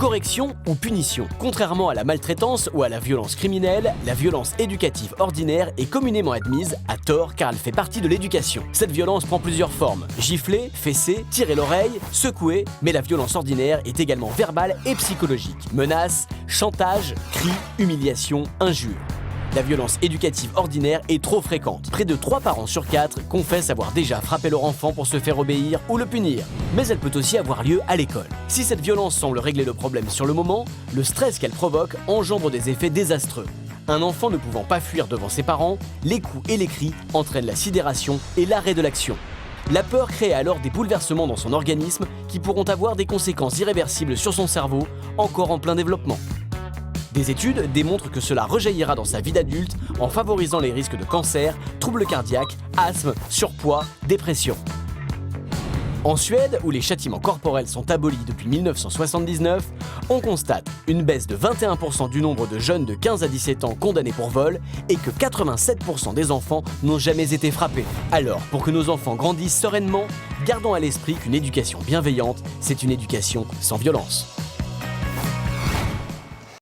Correction ou punition. Contrairement à la maltraitance ou à la violence criminelle, la violence éducative ordinaire est communément admise, à tort, car elle fait partie de l'éducation. Cette violence prend plusieurs formes: gifler, fesser, tirer l'oreille, secouer, mais la violence ordinaire est également verbale et psychologique. Menaces, chantage, cris, humiliation, injures. La violence éducative ordinaire est trop fréquente. Près de 3 parents sur 4 confessent avoir déjà frappé leur enfant pour se faire obéir ou le punir. Mais elle peut aussi avoir lieu à l'école. Si cette violence semble régler le problème sur le moment, le stress qu'elle provoque engendre des effets désastreux. Un enfant ne pouvant pas fuir devant ses parents, les coups et les cris entraînent la sidération et l'arrêt de l'action. La peur crée alors des bouleversements dans son organisme qui pourront avoir des conséquences irréversibles sur son cerveau, encore en plein développement. Des études démontrent que cela rejaillira dans sa vie d'adulte en favorisant les risques de cancer, troubles cardiaques, asthme, surpoids, dépression. En Suède, où les châtiments corporels sont abolis depuis 1979, on constate une baisse de 21% du nombre de jeunes de 15 à 17 ans condamnés pour vol et que 87% des enfants n'ont jamais été frappés. Alors, pour que nos enfants grandissent sereinement, gardons à l'esprit qu'une éducation bienveillante, c'est une éducation sans violence.